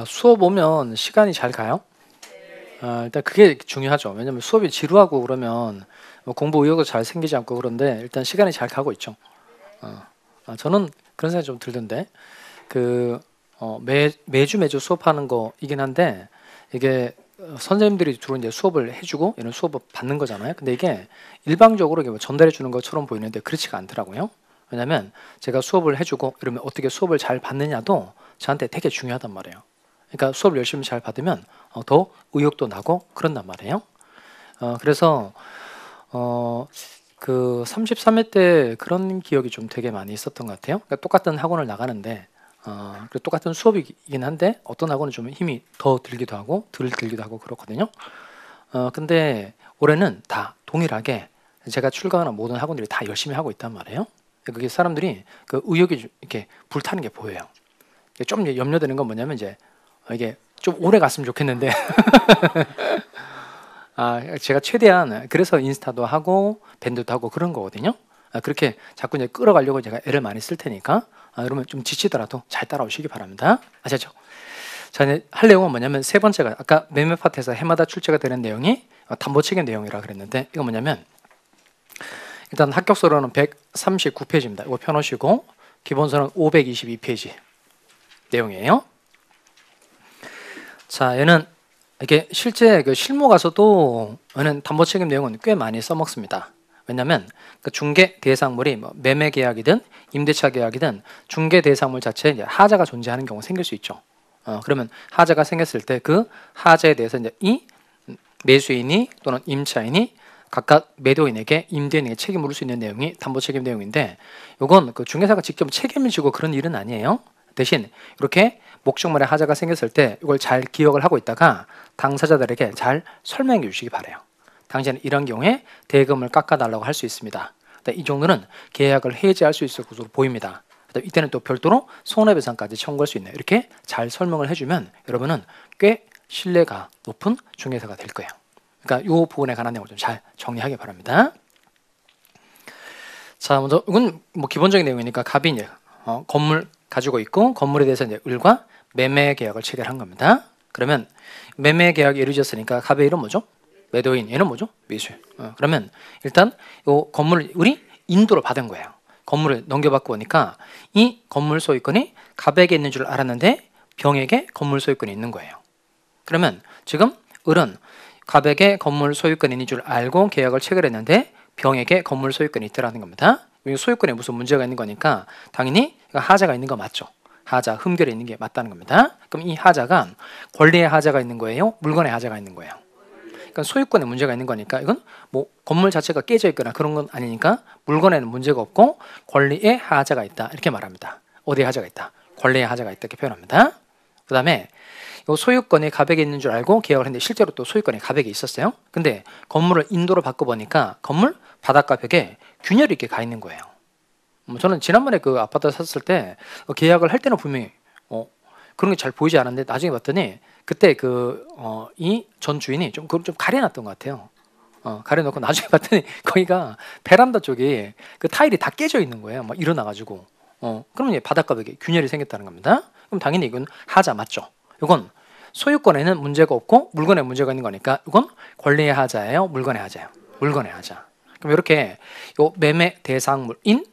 수업 오면 시간이 잘 가요? 일단 그게 중요하죠. 왜냐면 수업이 지루하고 그러면 뭐 공부 의욕도 잘 생기지 않고 그런데 일단 시간이 잘 가고 있죠. 어, 저는 그런 생각이 좀 들던데 그 매주 수업하는 거이긴 한데 이게 선생님들이 주로 이제 수업을 해주고 이런 수업을 받는 거잖아요. 근데 이게 일방적으로 이게 뭐 전달해 주는 것처럼 보이는데 그렇지가 않더라고요. 왜냐면 제가 수업을 해주고 이러면 어떻게 수업을 잘 받느냐도 저한테 되게 중요하단 말이에요. 그러니까 수업을 열심히 잘 받으면 더 의욕도 나고 그런단 말이에요. 그래서 어, 그 33회 때 그런 기억이 좀 되게 많이 있었던 것 같아요. 그러니까 똑같은 학원을 나가는데 똑같은 수업이긴 한데 어떤 학원은 좀 힘이 더 들기도 하고 덜 들기도 하고 그렇거든요. 근데 올해는 다 동일하게 제가 출강하는 모든 학원들이 다 열심히 하고 있단 말이에요. 그게 사람들이 그 의욕이 이렇게 불타는 게 보여요. 좀 염려되는 건 뭐냐면 이제 이게 좀 오래 갔으면 좋겠는데 제가 최대한 그래서 인스타도 하고 밴드도 하고 그런 거거든요. 그렇게 자꾸 이제 끌어가려고 제가 애를 많이 쓸 테니까 그러면 좀 지치더라도 잘 따라오시기 바랍니다. 아시죠? 자, 이제 할 내용은 뭐냐면 세 번째가 아까 매매 파트에서 해마다 출제가 되는 내용이 담보 책임 내용이라 그랬는데 이거 뭐냐면 일단 합격서로는 139페이지입니다. 이거 펴놓으시고 기본서는 522페이지 내용이에요. 자, 얘는 이게 실제 그 실무 가서도 얘는 담보 책임 내용은 꽤 많이 써먹습니다. 왜냐하면 그 중개 대상물이 뭐 매매 계약이든 임대차 계약이든 중개 대상물 자체에 이제 하자가 존재하는 경우 생길 수 있죠. 그러면 하자가 생겼을 때 그 하자에 대해서 이제 이 매수인이 또는 임차인이 각각 매도인에게 임대인에게 책임을 물을 수 있는 내용이 담보 책임 내용인데 이건 그 중개사가 직접 책임을 지고 그런 일은 아니에요. 대신 이렇게 목적물에 하자가 생겼을 때 이걸 잘 기억을 하고 있다가 당사자들에게 잘 설명해 주시기 바래요. 당신은 이런 경우에 대금을 깎아달라고 할 수 있습니다. 이 정도는 계약을 해지할 수 있을 것으로 보입니다. 이때는 또 별도로 손해배상까지 청구할 수 있네. 이렇게 잘 설명을 해주면 여러분은 꽤 신뢰가 높은 중개사가 될 거예요. 그러니까 이 부분에 관한 내용을 좀 잘 정리하기 바랍니다. 자, 먼저 이건 뭐 기본적인 내용이니까 갑이 이제 건물 가지고 있고 건물에 대해서 이제 을과 매매 계약을 체결한 겁니다. 그러면 매매 계약이 이루어졌으니까 갑의 이름 뭐죠? 매도인. 얘는 뭐죠? 매수. 그러면 일단 이 건물을 을이 인도를 받은 거예요. 건물을 넘겨받고 오니까 이 건물 소유권이 갑에게 있는 줄 알았는데 병에게 건물 소유권이 있는 거예요. 그러면 지금 을은 갑에게 건물 소유권이 있는 줄 알고 계약을 체결했는데 병에게 건물 소유권이 있더라는 겁니다. 소유권에 무슨 문제가 있는 거니까 당연히 하자가 있는 거 맞죠. 하자, 흠결이 있는 게 맞다는 겁니다. 그럼 이 하자가 권리의 하자가 있는 거예요? 물건의 하자가 있는 거예요? 그러니까 소유권에 문제가 있는 거니까 이건 뭐 건물 자체가 깨져 있거나 그런 건 아니니까 물건에는 문제가 없고 권리의 하자가 있다 이렇게 말합니다. 어디에 하자가 있다? 권리의 하자가 있다 이렇게 표현합니다. 그 다음에 소유권이 갑에게 있는 줄 알고 계약을 했는데 실제로 또 소유권이 갑에게 있었어요. 근데 건물을 인도로 바꿔보니까 건물 바닷가 벽에 균열이 이렇게 가 있는 거예요. 저는 지난번에 그 아파트 샀을 때 계약을 할 때는 분명히 그런 게 잘 보이지 않았는데 나중에 봤더니 그때 이 전 주인이 좀 그걸 좀 가려놨던 것 같아요. 가려놓고 나중에 봤더니 거기가 베란다 쪽에 그 타일이 다 깨져 있는 거예요. 막 일어나가지고. 그러면 이제 바닷가 벽에 균열이 생겼다는 겁니다. 그럼 당연히 이건 하자 맞죠? 이건 소유권에는 문제가 없고 물건에 문제가 있는 거니까 이건 권리의 하자예요? 물건의 하자예요? 물건의 하자. 그럼 이렇게 요 매매 대상물인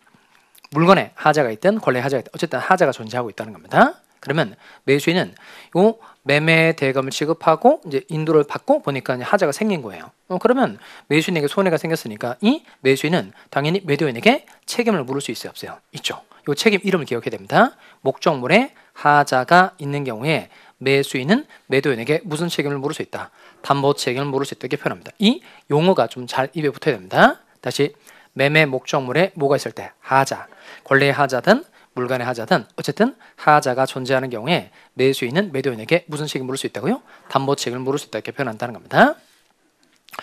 물건에 하자가 있든 권리의 하자가 있든 어쨌든 하자가 존재하고 있다는 겁니다. 그러면 매수인은 요 매매 대금을 지급하고 이제 인도를 받고 보니까 하자가 생긴 거예요. 그러면 매수인에게 손해가 생겼으니까 이 매수인은 당연히 매도인에게 책임을 물을 수 있어요, 없어요? 있죠. 요 책임 이름을 기억해야 됩니다. 목적물에 하자가 있는 경우에 매수인은 매도인에게 무슨 책임을 물을 수 있다? 담보 책임을 물을 수 있다 이렇게 표현합니다. 이 용어가 좀 잘 입에 붙어야 됩니다. 다시 매매 목적물에 뭐가 있을 때 하자, 권리의 하자든 물건의 하자든 어쨌든 하자가 존재하는 경우에 매수인은 매도인에게 무슨 책임을 물을 수 있다고요? 담보 책임을 물을 수 있다 이렇게 표현한다는 겁니다.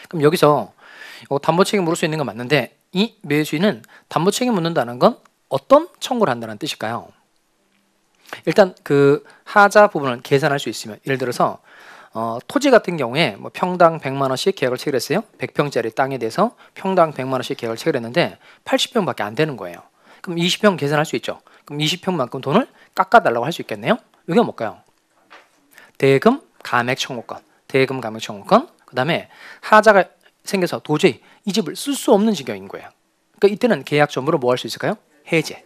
그럼 여기서 담보 책임 물을 수 있는 건 맞는데 이 매수인은 담보 책임 묻는다는 건 어떤 청구를 한다는 뜻일까요? 일단 그 하자 부분을 계산할 수 있으면 예를 들어서 토지 같은 경우에 뭐 평당 100만 원씩 계약을 체결했어요. 100평짜리 땅에 대해서 평당 100만 원씩 계약을 체결했는데 80평밖에 안 되는 거예요. 그럼 20평 계산할 수 있죠. 그럼 20평만큼 돈을 깎아달라고 할 수 있겠네요. 이게 뭘까요? 대금 감액 청구권, 대금 감액 청구권. 그다음에 하자가 생겨서 도저히 이 집을 쓸 수 없는 지경인 거예요. 그러니까 이때는 계약 전부로 뭐 할 수 있을까요? 해제.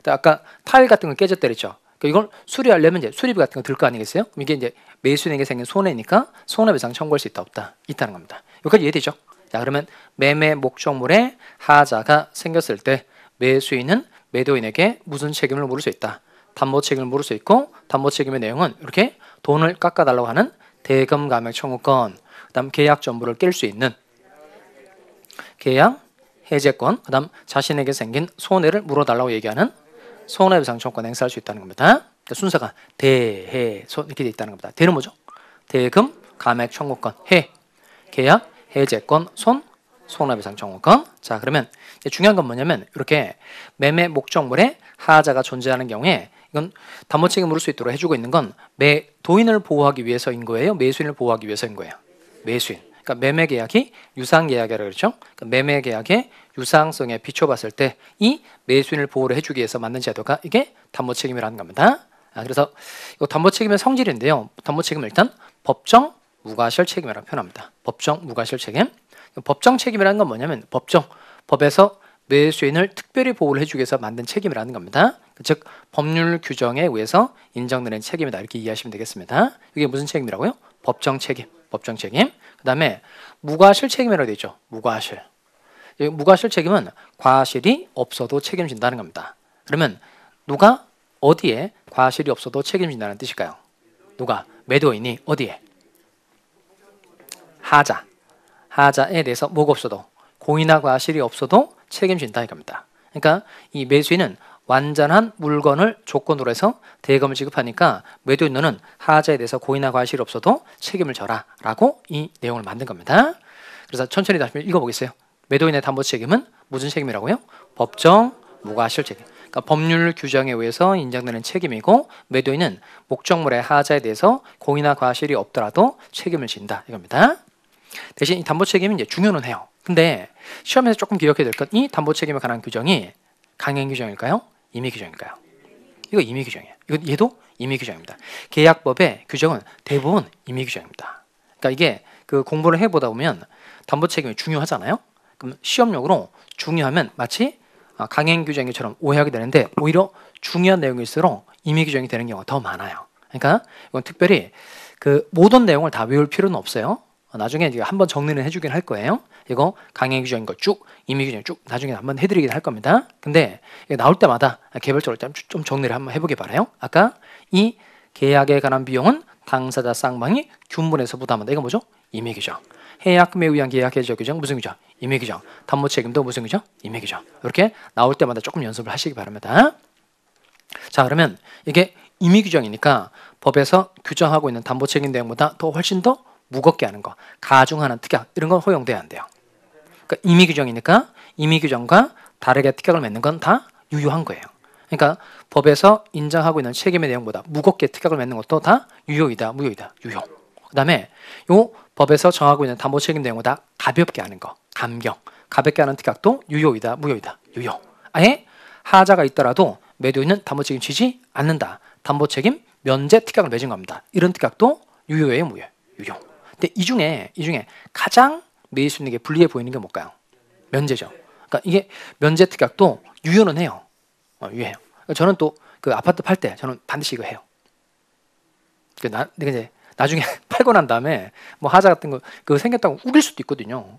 아까 타일 같은 거 깨졌다 그랬죠. 그러니까 이걸 수리하려면 이제 수리비 같은 거 들 거 아니겠어요? 그럼 이게 이제 매수인에게 생긴 손해니까 손해배상 청구할 수 있다 없다 있다는 겁니다. 여기까지 이해되죠? 자, 그러면 매매 목적물에 하자가 생겼을 때 매수인은 매도인에게 무슨 책임을 물을 수 있다. 담보 책임을 물을 수 있고 담보 책임의 내용은 이렇게 돈을 깎아달라고 하는 대금 감액 청구권, 그다음 계약 전부를 깰 수 있는 계약 해제권, 그다음 자신에게 생긴 손해를 물어달라고 얘기하는 손해배상 청구권 행사할 수 있다는 겁니다. 그러니까 순서가 대, 해, 손 이렇게 돼 있다는 겁니다. 대는 뭐죠? 대금 감액 청구권, 해, 계약 해제권, 손해배상 청구권. 자, 그러면 중요한 건 뭐냐면 이렇게 매매 목적물에 하자가 존재하는 경우에 이건 담보 책임을 물을 수 있도록 해주고 있는 건 매도인을 보호하기 위해서인 거예요? 매수인을 보호하기 위해서인 거예요? 매수인. 그러니까 매매 계약이 유상 계약이라고 그랬죠? 그러니까 매매 계약의 유상성에 비춰봤을 때 이 매수인을 보호를 해주기 위해서 만든 제도가 이게 담보 책임이라는 겁니다. 그래서 이 담보 책임의 성질인데요. 담보 책임은 일단 법정 무과실 책임이라고 표현합니다. 법정 무과실 책임. 법정 책임이라는 건 뭐냐면 법에서 매수인을 특별히 보호를 해주기 위해서 만든 책임이라는 겁니다. 즉 법률 규정에 의해서 인정되는 책임이다 이렇게 이해하시면 되겠습니다. 이게 무슨 책임이라고요? 법정 책임. 그 다음에 무과실 책임이라고 되어 있죠. 무과실. 무과실 책임은 과실이 없어도 책임진다는 겁니다. 그러면 누가 어디에 과실이 없어도 책임진다는 뜻일까요? 누가? 매도인이 어디에? 하자에 대해서 뭐가 없어도 공이나 과실이 없어도 책임진다 이겁니다. 그러니까 이 매수인은 완전한 물건을 조건으로 해서 대금을 지급하니까 매도인 너는 하자에 대해서 고의나 과실이 없어도 책임을 져라 라고 이 내용을 만든 겁니다. 그래서 천천히 다시 읽어보겠어요. 매도인의 담보 책임은 무슨 책임이라고요? 법정 무과실 책임. 그러니까 법률 규정에 의해서 인정되는 책임이고 매도인은 목적물의 하자에 대해서 고의나 과실이 없더라도 책임을 진다 이겁니다. 대신 이 담보 책임은 이제 중요는 해요. 근데 시험에서 조금 기억해야 될 건 이 담보 책임에 관한 규정이 강행 규정일까요? 임의 규정일까요? 이거 임의 규정이에요. 얘도 임의 규정입니다. 계약법의 규정은 대부분 임의 규정입니다. 그러니까 이게 그 공부를 해보다 보면 담보 책임이 중요하잖아요. 그럼 시험용으로 중요하면 마치 강행 규정처럼 오해하게 되는데 오히려 중요한 내용일수록 임의 규정이 되는 경우가 더 많아요. 그러니까 이건 특별히 그 모든 내용을 다 외울 필요는 없어요. 나중에 이제 한번 정리는 해주긴 할 거예요. 이거 강행 규정인 거 쭉, 임의 규정 쭉 나중에 한번 해드리긴 할 겁니다. 근데 나올 때마다 개별적으로 좀 정리를 한번 해보기 바라요. 아까 이 계약에 관한 비용은 당사자 쌍방이 균분해서 부담한다. 이거 뭐죠? 임의 규정. 해약금에 의한 계약 해제 규정 무슨 규정? 임의 규정. 담보 책임도 무슨 규정? 임의 규정. 이렇게 나올 때마다 조금 연습을 하시기 바랍니다. 자, 그러면 이게 임의 규정이니까 법에서 규정하고 있는 담보 책임 내용보다 더 훨씬 더 무겁게 하는 거, 가중하는 특약 이런 건 허용돼야 안 돼요. 그러니까 임의 규정이니까 임의 규정과 다르게 특약을 맺는 건 다 유효한 거예요. 그러니까 법에서 인정하고 있는 책임의 내용보다 무겁게 특약을 맺는 것도 다 유효이다, 무효이다, 유효. 그다음에 요 법에서 정하고 있는 담보 책임 내용보다 가볍게 하는 거, 감경, 가볍게 하는 특약도 유효이다, 무효이다, 유효. 아예 하자가 있더라도 매도인은 담보 책임 지지 않는다. 담보 책임 면제 특약을 맺은 겁니다. 이런 특약도 유효예요, 무효? 유효. 근데 이 중에 가장 매수인에게 불리해 보이는 게 뭘까요? 면제죠. 그러니까 이게 면제 특약도 유효는 해요. 유효해요. 저는 또 그 아파트 팔 때 저는 반드시 이거 해요. 근데 이제 나중에 팔고 난 다음에 뭐 하자 같은 거 그거 생겼다고 우길 수도 있거든요.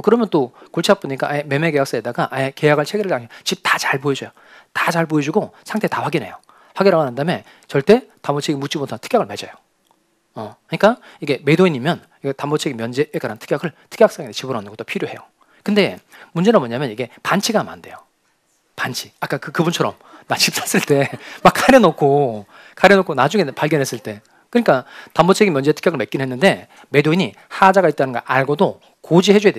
그러면 또 골치 아프니까 아예 매매 계약서에다가 아예 계약을 체결을 집 다 잘 보여줘요. 다 잘 보여주고 상태 다 확인해요. 확인하고 난 다음에 절대 담보 책임 묻지 못한 특약을 맺어요. 그러니까 이게 매도인이면 담보 책임 면제에 관한 특약을 특약상에 집어넣는 것도 필요해요. 근데 문제는 뭐냐면 이게 반치가 하면 안 돼요. 반치. 아까 그분처럼 나 집 샀을 때 막 가려놓고 나중에 발견했을 때 그러니까 담보 책임 면제 특약을 맺긴 했는데 매도인이 하자가 있다는 걸 알고도 고지해줘야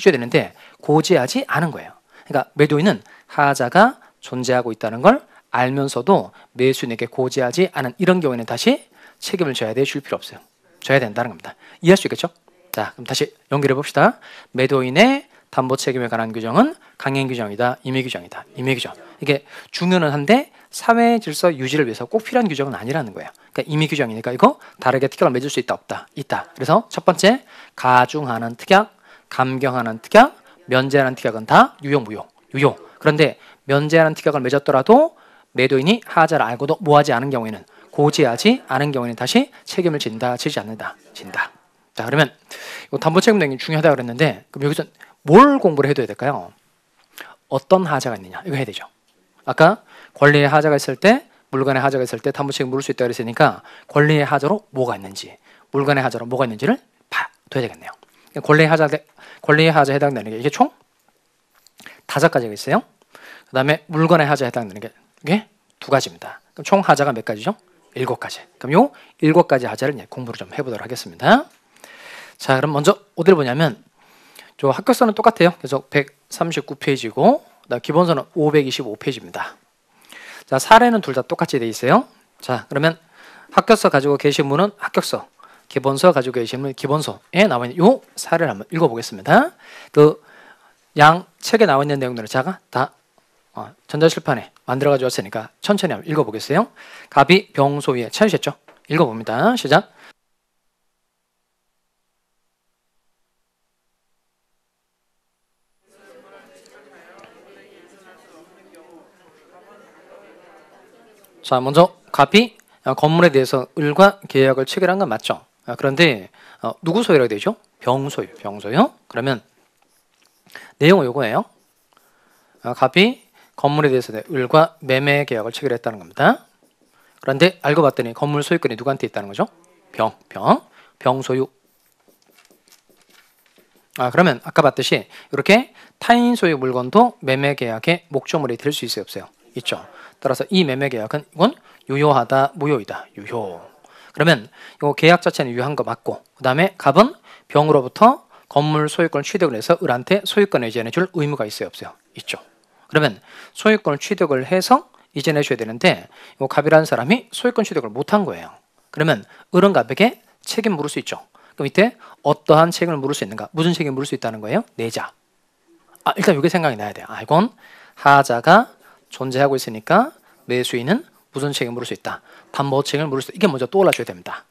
되는데 고지하지 않은 거예요. 그러니까 매도인은 하자가 존재하고 있다는 걸 알면서도 매수인에게 고지하지 않은 이런 경우에는 다시 책임을 져야 돼? 줄 필요 없어요. 져야 된다는 겁니다. 이해할 수 있겠죠? 자, 그럼 다시 연결해 봅시다. 매도인의 담보 책임에 관한 규정은 강행 규정이다, 임의 규정이다. 임의 규정. 이게 중요는 한데 사회 질서 유지를 위해서 꼭 필요한 규정은 아니라는 거예요. 그러니까 임의 규정이니까 이거 다르게 특약을 맺을 수 있다, 없다, 있다. 그래서 첫 번째 가중하는 특약, 감경하는 특약, 면제하는 특약은 다 유효, 무효, 유효. 그런데 면제하는 특약을 맺었더라도 매도인이 하자를 알고도 모하지 않은 경우에는, 고지하지 않은 경우에는 다시 책임을 진다, 지지 않는다, 진다. 자, 그러면 이거 담보 책임 등이 중요하다 그랬는데, 그럼 여기서 뭘 공부를 해둬야 될까요? 어떤 하자가 있느냐, 이거 해야 되죠. 아까 권리의 하자가 있을 때, 물건의 하자가 있을 때 담보 책임 물을 수 있다 그랬으니까 권리의 하자로 뭐가 있는지, 물건의 하자로 뭐가 있는지를 봐둬야 되겠네요. 권리의 하자에 해당되는 게 이게 총 5가지가 있어요. 그 다음에 물건의 하자에 해당되는 게 이게 2가지입니다. 그럼 총 하자가 몇 가지죠? 7가지. 그럼 요 7가지 하자를 이제 공부를 좀 해보도록 하겠습니다. 자, 그럼 먼저 어디를 보냐면, 저 합격서는 똑같아요. 그래서 139페이지고 기본서는 525페이지입니다. 자, 사례는 둘 다 똑같이 돼 있어요. 자, 그러면 합격서 가지고 계신 분은 합격서, 기본서 가지고 계신 분은 기본서에 나와 있는 요 사례를 한번 읽어보겠습니다. 그 양 책에 나와 있는 내용들을 제가 다 전자실판에 만들어가지고 왔으니까 천천히 한번 읽어보겠어요. 갑이 병소위에 찾으셨죠? 읽어봅니다. 시작. 자, 먼저 갑이 건물에 대해서 을과 계약을 체결한 건 맞죠? 그런데 누구 소유라고 되죠? 병소유, 병소유. 그러면 내용은 요거예요. 갑이 건물에 대해서 을과 매매 계약을 체결했다는 겁니다. 그런데 알고 봤더니 건물 소유권이 누구한테 있다는 거죠? 병소유. 그러면 아까 봤듯이 이렇게 타인 소유 물건도 매매 계약의 목적물이 될 수 있어요, 없어요? 있죠. 따라서 이 매매 계약은 이건 유효하다, 무효이다, 유효. 그러면 이 계약 자체는 유효한 거 맞고, 그 다음에 갑은 병으로부터 건물 소유권을 취득을 해서 을한테 소유권을 이전해 줄 의무가 있어요, 없어요? 있죠. 그러면 소유권을 취득을 해서 이전해 줘야 되는데, 이 갑이라는 사람이 소유권 취득을 못한 거예요. 그러면 을은 갑에게 책임 물을 수 있죠. 그럼 이때 어떠한 책임을 물을 수 있는가? 무슨 책임을 물을 수 있다는 거예요? 내자. 일단 이게 생각이 나야 돼요. 이건 하자가 존재하고 있으니까 매수인은 무슨 책임을 물을 수 있다? 담보 책임을 물을 수 있다. 이게 먼저 떠올라 줘야 됩니다.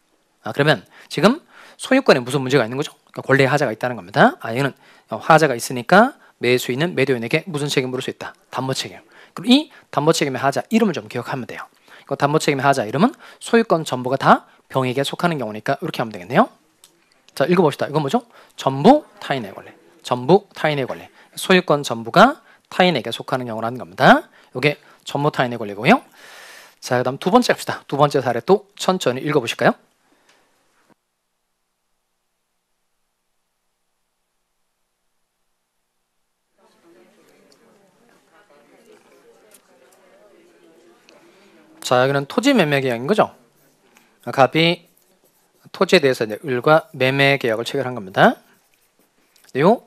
그러면 지금 소유권에 무슨 문제가 있는 거죠? 그러니까 권리의 하자가 있다는 겁니다. 이거는 하자가 있으니까 매수인은 매도인에게 무슨 책임을 물을 수 있다? 담보 책임. 그리고 이 담보 책임의 하자 이름을 좀 기억하면 돼요. 그 담보 책임의 하자 이름은 소유권 전부가 다 병에게 속하는 경우니까 이렇게 하면 되겠네요. 자, 읽어봅시다. 이건 뭐죠? 전부 타인의 권리. 전부 타인의 권리. 소유권 전부가 타인에게 속하는 경우라는 겁니다. 이게 전부 타인의 권리고요. 자, 그 다음 두 번째 합시다. 두 번째 사례 또 천천히 읽어보실까요? 자, 여기는 토지 매매 계약인 거죠. 갑이 토지에 대해서 이제 을과 매매 계약을 체결한 겁니다. 요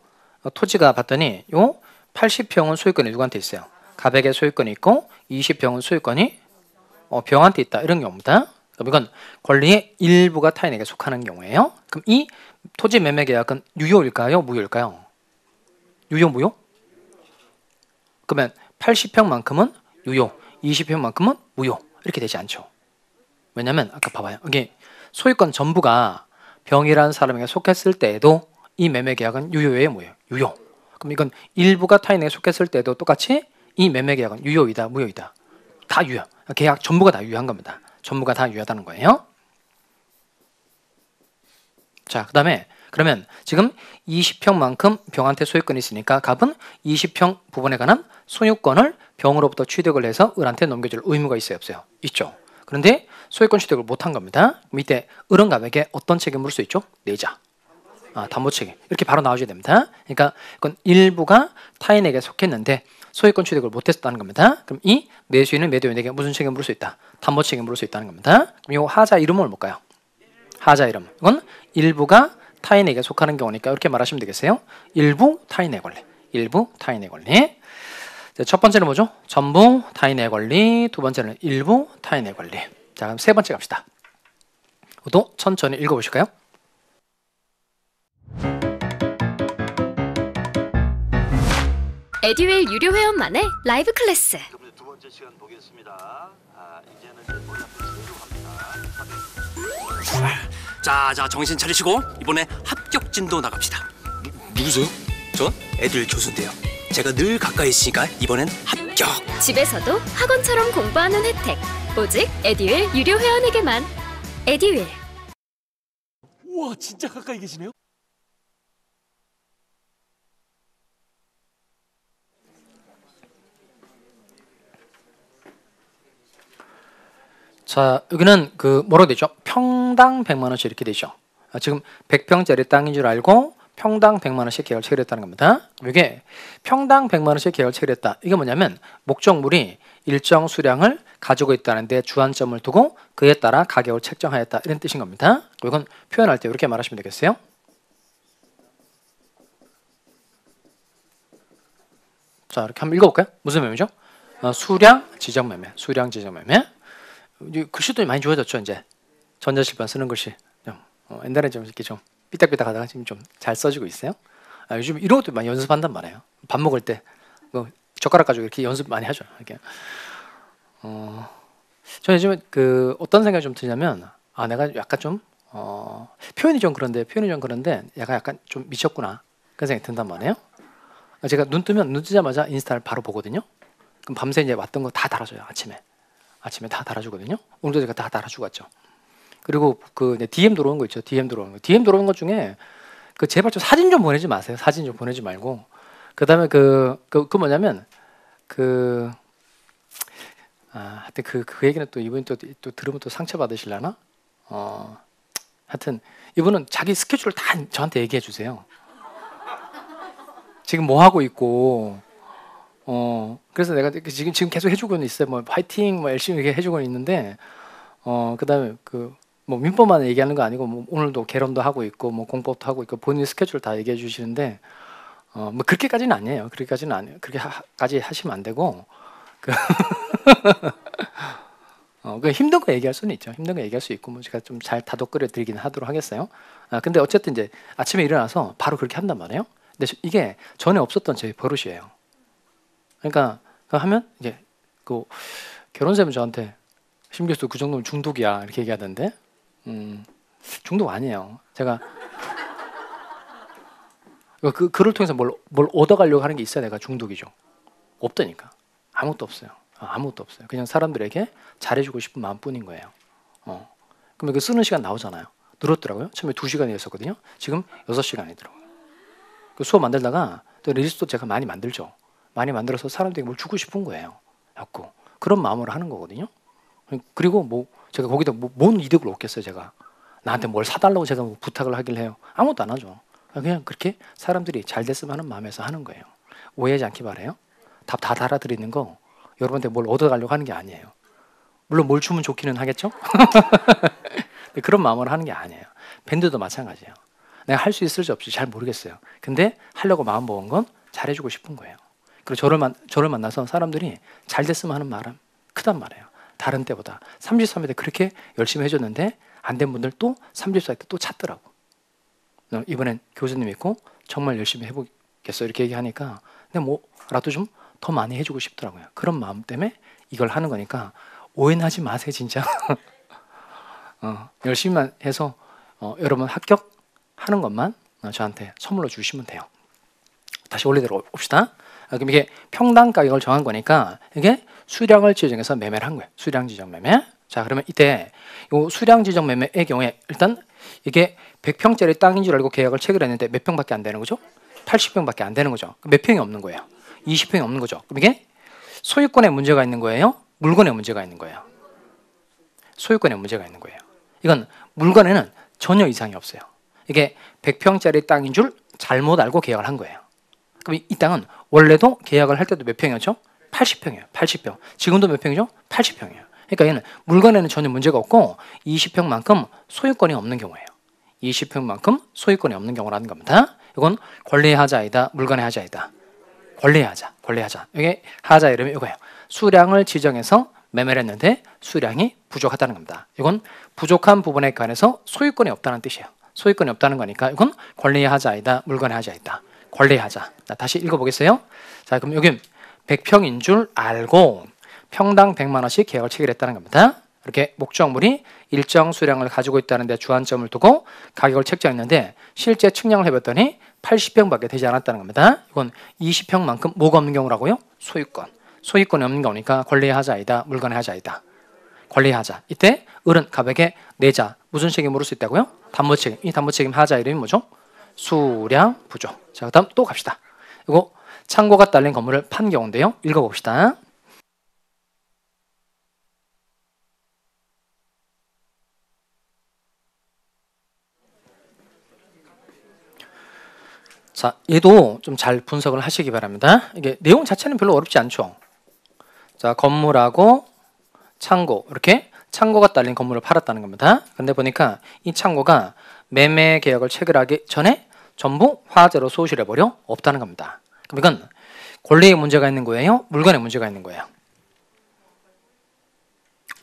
토지가 봤더니 요 80평은 소유권이 누구한테 있어요? 갑에게 소유권이 있고 20평은 소유권이 병한테 있다, 이런 경우입니다. 그럼 이건 권리의 일부가 타인에게 속하는 경우예요. 그럼 이 토지 매매 계약은 유효일까요, 무효일까요? 유효, 무효? 그러면 80평만큼은 유효, 20평만큼은 무효, 이렇게 되지 않죠. 왜냐면 아까 봐봐요. 이게 소유권 전부가 병이라는 사람에게 속했을 때에도 이 매매 계약은 유효예요, 무효예요? 유효. 그럼 이건 일부가 타인에게 속했을 때도 똑같이 이 매매 계약은 유효이다, 무효이다? 다 유효. 계약 전부가 다 유효한 겁니다. 전부가 다 유효하다는 거예요. 자, 그 다음에 그러면 지금 20평만큼 병한테 소유권이 있으니까 갑은 20평 부분에 관한 소유권을 병으로부터 취득을 해서 을한테 넘겨줄 의무가 있어요, 없어요? 있죠. 그런데 소유권 취득을 못한 겁니다. 그럼 이때 을은 갑에게 어떤 책임을 물을 수 있죠? 내자. 담보 책임. 이렇게 바로 나와줘야 됩니다. 그러니까 이건 일부가 타인에게 속했는데 소유권 취득을 못했다는 겁니다. 그럼 이 매수인은 매도인에게 무슨 책임을 물을 수 있다? 담보 책임을 물을 수 있다는 겁니다. 그럼 이 하자 이름은 뭘까요? 하자 이름. 이건 일부가 타인에게 속하는 경우니까 이렇게 말하시면 되겠어요. 일부 타인의 권리. 일부 타인의 권리. 첫 번째는 뭐죠? 전부 타인의 권리. 두 번째는 일부 타인의 권리. 자, 그럼 세 번째 갑시다. 또 천천히 읽어보실까요? 에듀윌 유료 회원만의 라이브 클래스. 두 번째 시간 보겠습니다. 이제는 이제 머리 앞에 제대로 갑니다. 자, 정신 차리시고 이번에 합격진도 나갑시다. 누구세요? 전 애들 교수인데요. 제가 늘 가까이 있으니까 이번엔 합격. 집에서도 학원처럼 공부하는 혜택. 오직 에듀윌 유료 회원에게만. 에듀윌. 우와, 진짜 가까이 계시네요. 자, 여기는 그 뭐라고 되죠? 평당 100만 원씩 이렇게 되죠. 지금 100평짜리 땅인 줄 알고 평당 100만 원씩 계약을 체결했다는 겁니다. 이게 평당 100만 원씩 계약을 체결했다. 이게 뭐냐면 목적물이 일정 수량을 가지고 있다는 데 주안점을 두고 그에 따라 가격을 책정하였다. 이런 뜻인 겁니다. 이건 표현할 때 이렇게 말하시면 되겠어요. 자, 이렇게 한번 읽어볼까요? 무슨 매매죠? 수량 지정 매매. 수량 지정 매매. 글씨도 많이 좋아졌죠. 이제 전자실판 쓰는 글씨 옛날에 좀 이렇게 좀 삐딱삐딱하다가 지금 좀 잘 써지고 있어요. 요즘 이런 것도 많이 연습한단 말이에요. 밥 먹을 때 젓가락 가지고 이렇게 연습 많이 하죠. 이렇게. 저는 요즘에 그 어떤 생각이 좀 드냐면 내가 약간 좀 표현이 좀 그런데 약간 좀 미쳤구나 그런 생각이 든단 말이에요. 제가 눈 뜨자마자 인스타를 바로 보거든요. 그럼 밤새 이제 왔던 거 다 달아줘요. 아침에 다 달아주거든요. 오늘도 제가 다 달아주고 왔죠. 그리고 그 DM 들어오는 거 있죠. DM 들어오는 것 중에 그 제발 좀 사진 좀 보내지 마세요. 사진 좀 보내지 말고. 그다음에 그 뭐냐면 하여튼 그 얘기는 또 이분이 또 들으면 또 상처 받으실라나? 하여튼 이분은 자기 스케줄을 다 저한테 얘기해 주세요. 지금 뭐 하고 있고. 그래서 내가 지금 계속 해주고는 있어요. 뭐 파이팅, 뭐 열심히 이렇게 해주고는 있는데, 그다음에 뭐 민법만 얘기하는 거 아니고, 뭐 오늘도 개론도 하고 있고, 뭐 공법도 하고 있고, 본인 스케줄 다 얘기해 주시는데, 뭐 그렇게까지는 아니에요. 그렇게까지 하시면 안 되고, 그 힘든 거 얘기할 수는 있죠. 힘든 거 얘기할 수 있고, 뭐 제가 좀 잘 다독거려 드리긴 하도록 하겠어요. 근데 어쨌든 이제 아침에 일어나서 바로 그렇게 한단 말이에요. 근데 이게 전에 없었던 제 버릇이에요. 그러니까 하면 이제 그 결혼쌤은 저한테 심 교수 그 정도면 중독이야 이렇게 얘기하던데 중독 아니에요. 제가 그 글을 통해서 뭘 얻어가려고 하는 게 있어야 내가 중독이죠. 없다니까. 아무것도 없어요. 아무것도 없어요. 그냥 사람들에게 잘해주고 싶은 마음뿐인 거예요. 그러면 그 쓰는 시간 나오잖아요. 늘었더라고요. 처음에 2시간이었었거든요. 지금 6시간이더라고요. 그 수업 만들다가 또 리스트도 제가 많이 만들죠. 많이 만들어서 사람들에게 뭘 주고 싶은 거예요. 자꾸 그런 마음으로 하는 거거든요. 그리고 뭐 제가 거기다 뭔 이득을 얻겠어요. 제가 나한테 뭘 사달라고 제가 뭐 부탁을 하길 해요. 아무것도 안 하죠. 그냥 그렇게 사람들이 잘 됐으면 하는 마음에서 하는 거예요. 오해하지 않기 바라요. 답 다 달아드리는 거 여러분한테 뭘 얻어가려고 하는 게 아니에요. 물론 뭘 주면 좋기는 하겠죠. 그런 마음으로 하는 게 아니에요. 밴드도 마찬가지예요. 내가 할 수 있을지 없을지 잘 모르겠어요. 근데 하려고 마음 먹은 건 잘해주고 싶은 거예요. 그리고 저를 만나서 사람들이 잘 됐으면 하는 마음 크단 말이에요. 다른 때보다 33회 때 그렇게 열심히 해줬는데 안 된 분들 또 34회 때 또 찾더라고. 이번엔 교수님 있고 정말 열심히 해보겠어 이렇게 얘기하니까 근데 뭐라도 좀 더 많이 해주고 싶더라고요. 그런 마음 때문에 이걸 하는 거니까 오해는 하지 마세요 진짜. 열심히만 해서 여러분 합격하는 것만 저한테 선물로 주시면 돼요. 다시 원래대로 봅시다. 그럼 이게 평당 가격을 정한 거니까 이게 수량을 지정해서 매매를 한 거예요. 수량 지정 매매. 자, 그러면 이때 이 수량 지정 매매의 경우에 일단 이게 100평짜리 땅인 줄 알고 계약을 체결했는데 몇 평밖에 안 되는 거죠? 80평밖에 안 되는 거죠. 몇 평이 없는 거예요? 20평이 없는 거죠. 그럼 이게 소유권에 문제가 있는 거예요? 물건에 문제가 있는 거예요? 소유권에 문제가 있는 거예요. 이건 물건에는 전혀 이상이 없어요. 이게 100평짜리 땅인 줄 잘못 알고 계약을 한 거예요. 그럼 이 땅은 원래도 계약을 할 때도 몇 평이었죠? 80평이에요. 80평. 지금도 몇 평이죠? 80평이에요. 그러니까 얘는 물건에는 전혀 문제가 없고 20평만큼 소유권이 없는 경우예요. 20평만큼 소유권이 없는 경우라는 겁니다. 이건 권리의 하자이다, 물건의 하자이다. 권리의 하자. 이게 하자 이름이 이거예요. 수량을 지정해서 매매를 했는데 수량이 부족하다는 겁니다. 이건 부족한 부분에 관해서 소유권이 없다는 뜻이에요. 소유권이 없다는 거니까 이건 권리의 하자이다, 물건의 하자이다. 권리하자. 자, 다시 읽어보겠어요. 자, 그럼 여기 100평인 줄 알고 평당 100만 원씩 계약을 체결했다는 겁니다. 이렇게 목적물이 일정 수량을 가지고 있다는 데 주안점을 두고 가격을 책정했는데 실제 측량을 해봤더니 80평밖에 되지 않았다는 겁니다. 이건 20평만큼 뭐가 없는 경우라고요? 소유권. 소유권이 없는 경우니까 권리의 하자이다. 물건의 하자이다. 권리의 하자. 이때 을은 갑에게 내자. 무슨 책임을 물을 수 있다고요? 담보책임. 이 담보책임 하자 이름이 뭐죠? 수량 부조. 자, 그다음 또 갑시다. 이거 창고가 딸린 건물을 판 경우인데요. 읽어봅시다. 자, 얘도 좀 잘 분석을 하시기 바랍니다. 이게 내용 자체는 별로 어렵지 않죠. 자, 건물하고 창고, 이렇게 창고가 딸린 건물을 팔았다는 겁니다. 근데 보니까 이 창고가 매매 계약을 체결하기 전에 전부 화재로 소실해 버려 없다는 겁니다. 그럼 이건 권리에 문제가 있는 거예요? 물건에 문제가 있는 거예요?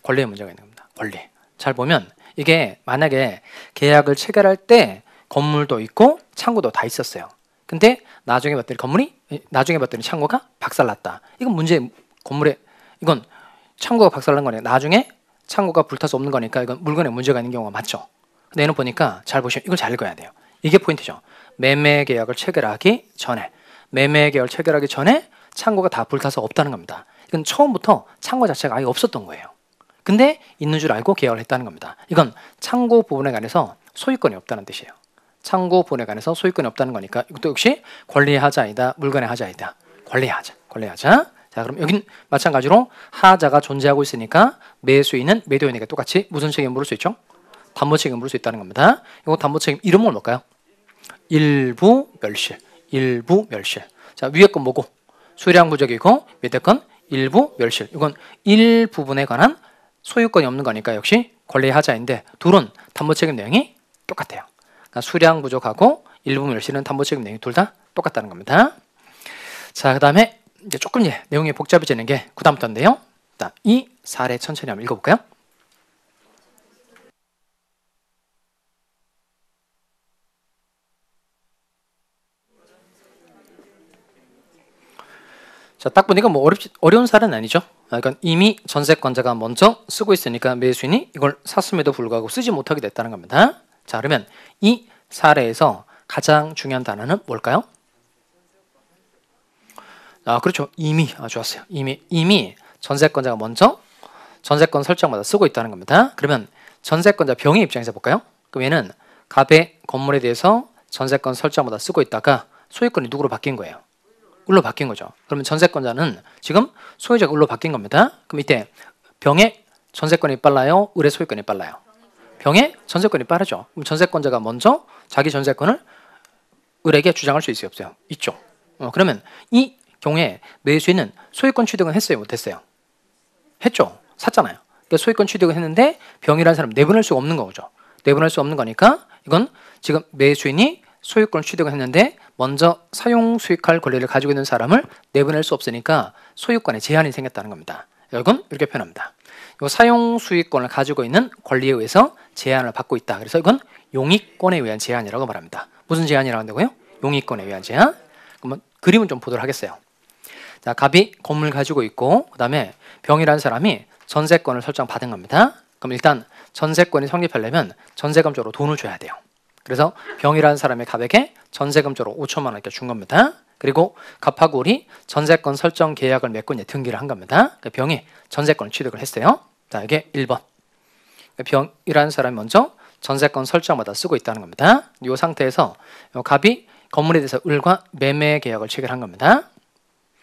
권리에 문제가 있는 겁니다. 권리. 잘 보면 이게 만약에 계약을 체결할 때 건물도 있고 창고도 다 있었어요. 근데 나중에 봤더니 창고가 박살났다. 이건 이건 창고가 박살난 거네요. 나중에 창고가 불타서 없는 거니까 이건 물건에 문제가 있는 경우가 맞죠. 근데 얘는 보니까 잘 보시면 이걸 잘 읽어야 돼요. 이게 포인트죠. 매매 계약을 체결하기 전에 창고가 다 불타서 없다는 겁니다. 이건 처음부터 창고 자체가 아예 없었던 거예요. 근데 있는 줄 알고 계약을 했다는 겁니다. 이건 창고 부분에 관해서 소유권이 없다는 뜻이에요. 창고 부분에 관해서 소유권이 없다는 거니까 이것도 역시 권리의 하자이다. 물건의 하자이다. 권리의 하자. 자, 그럼 여긴 마찬가지로 하자가 존재하고 있으니까 매수인은 매도인에게 똑같이 무슨 책임을 물을 수 있죠? 담보 책임을 물을 수 있다는 겁니다. 이거 담보 책임 이름은 뭘까요? 일부 멸실. 자, 위에 건 뭐고? 수량 부족이고 밑에 건 일부 멸실. 이건 일부분에 관한 소유권이 없는 거니까 역시 권리의 하자인데 둘은 담보 책임 내용이 똑같아요. 그러니까 수량 부족하고 일부 멸실은 담보 책임 내용이 둘 다 똑같다는 겁니다. 자, 그다음에 이제 조금 내용이 복잡해지는 게 그다음부터인데요. 이 사례 천천히 한번 읽어볼까요? 자, 딱 보니까 뭐 어려운 사례는 아니죠. 그러니까 이미 전세권자가 먼저 쓰고 있으니까 매수인이 이걸 샀음에도 불구하고 쓰지 못하게 됐다는 겁니다. 자, 그러면 이 사례에서 가장 중요한 단어는 뭘까요? 아, 그렇죠. 이미. 좋았어요. 이미 전세권자가 먼저 전세권 설정마다 쓰고 있다는 겁니다. 그러면 전세권자 병의 입장에서 볼까요? 그럼 얘는 갑의 건물에 대해서 전세권 설정마다 쓰고 있다가 소유권이 누구로 바뀐 거예요? 을로 바뀐 거죠. 그러면 전세권자는 지금 소유자가 을로 바뀐 겁니다. 그럼 이때 병의 전세권이 빨라요? 을의 소유권이 빨라요? 병의 전세권이 빠르죠. 그럼 전세권자가 먼저 자기 전세권을 을에게 주장할 수 있어요? 없어요? 있죠. 그러면 이 경우에 매수인은 소유권 취득은 했어요? 못했어요? 했죠. 샀잖아요. 그러니까 소유권 취득을 했는데 병이라는 사람 내보낼 수가 없는 거죠. 내보낼 수 없는 거니까 이건 지금 매수인이 소유권 취득을 했는데 먼저 사용 수익할 권리를 가지고 있는 사람을 내보낼 수 없으니까 소유권에 제한이 생겼다는 겁니다. 이건 이렇게 표현합니다. 이 사용 수익권을 가지고 있는 권리에 의해서 제한을 받고 있다. 그래서 이건 용익권에 의한 제한이라고 말합니다. 무슨 제한이라고 한다고요? 용익권에 의한 제한. 그러면 그림은 좀 보도록 하겠어요. 자, 갑이 건물 가지고 있고 그다음에 병이라는 사람이 전세권을 설정받은 겁니다. 그럼 일단 전세권이 성립하려면 전세금적으로 돈을 줘야 돼요. 그래서 병이라는 사람이 갑에게 전세금적으로 5천만 원 이렇게 준 겁니다. 그리고 갑하고 을이 전세권 설정 계약을 맺고 이제 등기를 한 겁니다. 그러니까 병이 전세권을 취득을 했어요. 자, 이게 1번. 병이라는 사람이 먼저 전세권 설정마다 쓰고 있다는 겁니다. 이 상태에서 갑이 건물에 대해서 을과 매매 계약을 체결한 겁니다.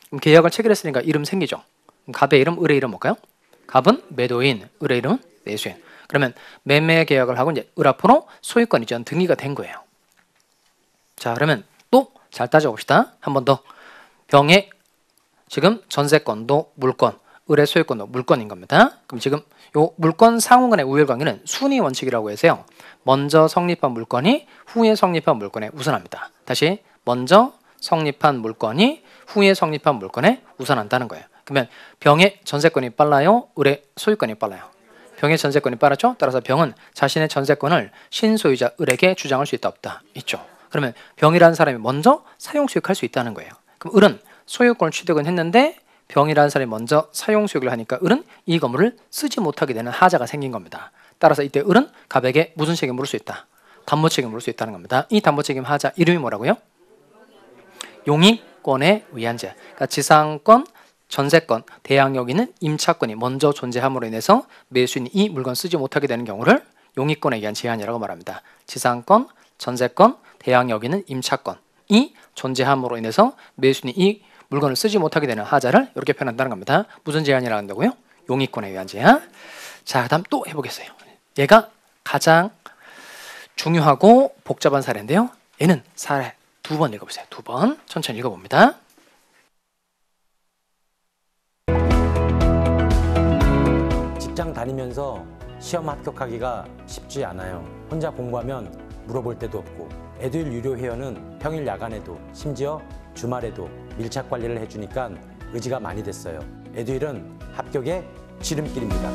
그럼 계약을 체결했으니까 이름 생기죠. 그럼 갑의 이름, 을의 이름 뭘까요? 갑은 매도인, 을의 이름은 매수인. 그러면 매매 계약을 하고 이제 을 앞으로 소유권 이전 등기가 된 거예요. 자, 그러면 또 잘 따져봅시다. 한 번 더. 병의 지금 전세권도 물권, 을의 소유권도 물권인 겁니다. 그럼 지금 요 물권 상호간의 우열관계는 순위 원칙이라고 해서요. 먼저 성립한 물건이 후에 성립한 물건에 우선합니다. 다시 먼저 성립한 물건이 후에 성립한 물건에 우선한다는 거예요. 그러면 병의 전세권이 빨라요? 을의 소유권이 빨라요? 병의 전세권이 빠르죠? 따라서 병은 자신의 전세권을 신소유자 을에게 주장할 수 있다 없다? 있죠. 그러면 병이라는 사람이 먼저 사용 수익할 수 있다는 거예요. 그럼 을은 소유권을 취득은 했는데 병이라는 사람이 먼저 사용 수익을 하니까 을은 이 건물을 쓰지 못하게 되는 하자가 생긴 겁니다. 따라서 이때 을은 갑에게 무슨 책임을 물을 수 있다? 담보 책임을 물을 수 있다는 겁니다. 이 담보 책임 하자 이름이 뭐라고요? 용익권에 의한 제. 그러니까 지상권, 전세권, 대항력 있는 임차권이 먼저 존재함으로 인해서 매수인이 이 물건 쓰지 못하게 되는 경우를 용익권에 의한 제한이라고 말합니다. 지상권, 전세권, 대항력 있는 임차권이 존재함으로 인해서 매수인이 이 물건을 쓰지 못하게 되는 하자를 이렇게 표현한다는 겁니다. 무슨 제한이라고 한다고요? 용익권에 의한 제한. 자, 그다음 또 해보겠어요. 얘가 가장 중요하고 복잡한 사례인데요. 얘는 사례 2번 읽어보세요. 2번 천천히 읽어봅니다. 직장 다니면서 시험 합격하기가 쉽지 않아요. 혼자 공부하면 물어볼 데도 없고 에듀윌 유료 회원은 평일 야간에도 심지어 주말에도 밀착 관리를 해주니까 의지가 많이 됐어요. 에듀윌은 합격의 지름길입니다.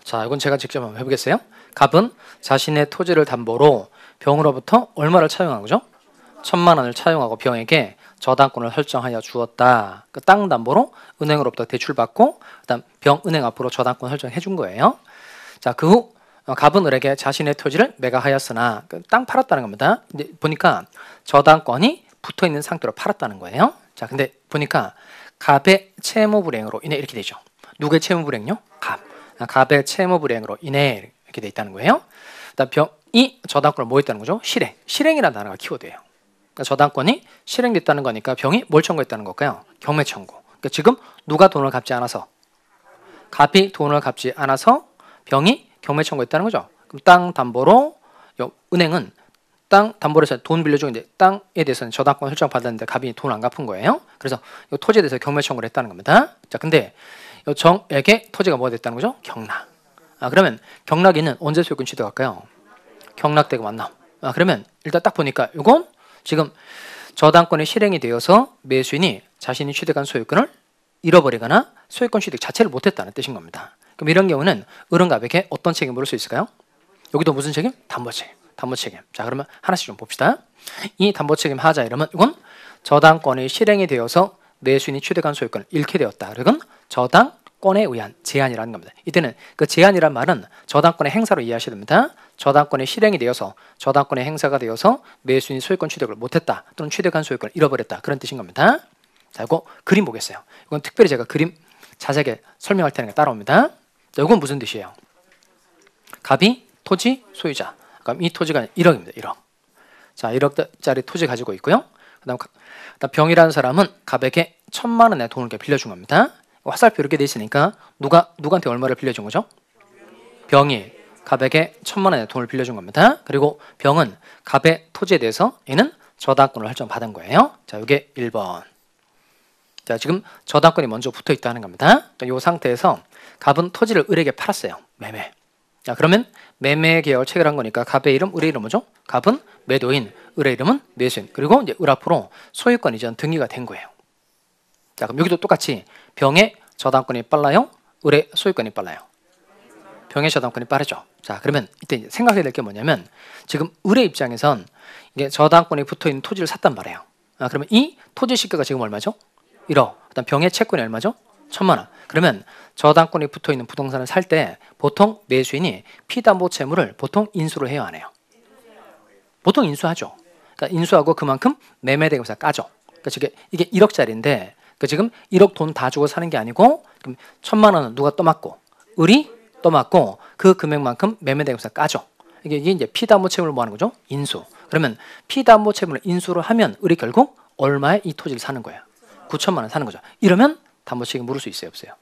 자, 이건 제가 직접 한번 해보겠어요. 갑은 자신의 토지를 담보로 병으로부터 얼마를 차용한 거죠? 1,000만 원을 차용하고 병에게 저당권을 설정하여 주었다. 그 땅 담보로 은행으로부터 대출받고 그다음 병 은행 앞으로 저당권 설정해 준 거예요. 자, 그 후 갑은 을에게 자신의 토지를 매각하였으나 땅 팔았다는 겁니다. 근데 보니까 저당권이 붙어 있는 상태로 팔았다는 거예요. 자, 근데 보니까 갑의 채무 불이행으로 인해 이렇게 되죠. 누구의 채무 불이행요? 갑의 채무 불이행으로 인해 이렇게 돼 있다는 거예요. 그다음 병이 저당권을 뭐 했다는 거죠? 실행이라는 단어가 키워드예요. 그러니까 저당권이 실행됐다는 거니까 병이 뭘 청구했다는 걸까요? 경매 청구. 그러니까 지금 누가 돈을 갚지 않아서 갑이 돈을 갚지 않아서 병이 경매 청구했다는 거죠. 그럼 땅 담보로 은행은 땅 담보로 해서 돈 빌려주고 이제 땅에 대해서는 저당권 설정 받았는데 갑이 돈 안 갚은 거예요. 그래서 이 토지에 대해서 경매 청구를 했다는 겁니다. 자, 근데 정에게 토지가 뭐가 됐다는 거죠? 경락. 그러면 경락에는 언제 소유권 취득할까요? 경락되고 만남. 그러면 일단 딱 보니까 이건 지금 저당권이 실행이 되어서 매수인이 자신이 취득한 소유권을 잃어버리거나 소유권 취득 자체를 못했다는 뜻인 겁니다. 그럼 이런 경우는 을은 갑에게 어떤 책임을 물을 수 있을까요? 여기도 무슨 책임? 담보 책임. 담보 책임. 자, 그러면 하나씩 좀 봅시다. 이 담보 책임 하자 이러면 이건 저당권이 실행이 되어서 매수인이 취득한 소유권을 잃게 되었다. 이건 저당권에 의한 제한이라는 겁니다. 이때는 그 제한이란 말은 저당권의 행사로 이해하셔야 됩니다. 저당권이 실행이 되어서 저당권의 행사가 되어서 매수인이 소유권 취득을 못했다 또는 취득한 소유권을 잃어버렸다 그런 뜻인 겁니다. 자, 이거 그림 보겠어요. 이건 특별히 제가 그림 자세하게 설명할 테니까 따라옵니다. 자, 이건 무슨 뜻이에요? 갑이 토지 소유자. 그럼 이 토지가 1억입니다. 1억. 자, 1억짜리 토지 가지고 있고요. 그다음 병이라는 사람은 갑에게 1,000만 원의 돈을 빌려준 겁니다. 화살표 이렇게 돼 있으니까 누구한테 얼마를 빌려준 거죠? 병이 갑에게 1,000만 원의 돈을 빌려준 겁니다. 그리고 병은 갑의 토지에 대해서 얘는 저당권을 설정받은 거예요. 자, 이게 1번. 자, 지금 저당권이 먼저 붙어 있다는 겁니다. 이 상태에서 갑은 토지를 을에게 팔았어요. 매매. 자, 그러면 매매 계약을 체결한 거니까 갑의 이름, 을의 이름 뭐죠? 갑은 매도인, 을의 이름은 매수인. 그리고 이제 을 앞으로 소유권 이전 등기가 된 거예요. 자, 그럼 여기도 똑같이 병의 저당권이 빨라요? 을의 소유권이 빨라요? 병의 저당권이 빠르죠. 자, 그러면 이때 생각해야 될 게 뭐냐면 지금 을의 입장에선 이게 저당권이 붙어 있는 토지를 샀단 말이에요. 그러면 이 토지 시가가 지금 얼마죠? 1억. 그다음 병의 채권이 얼마죠? 1,000만 원. 그러면 저당권이 붙어 있는 부동산을 살 때 보통 매수인이 피담보 채무를 보통 인수를 해야 안 해요? 보통 인수하죠. 그러니까 인수하고 그만큼 매매대금에서 까죠. 그러니까 이게 1억짜리인데 지금 1억 돈 다 주고 사는 게 아니고 그럼 1,000만 원은 누가 떠맡고 을이 떠맡고 그 금액만큼 매매대금에서 까죠. 이게 이제 피담보 채무를 뭐 하는 거죠? 인수. 그러면 피담보 채무를 인수를 하면 을이 결국 얼마에 이 토지를 사는 거예요? 9,000만 원 사는 거죠. 이러면 담보 책임 물을 수 있어요, 없어요?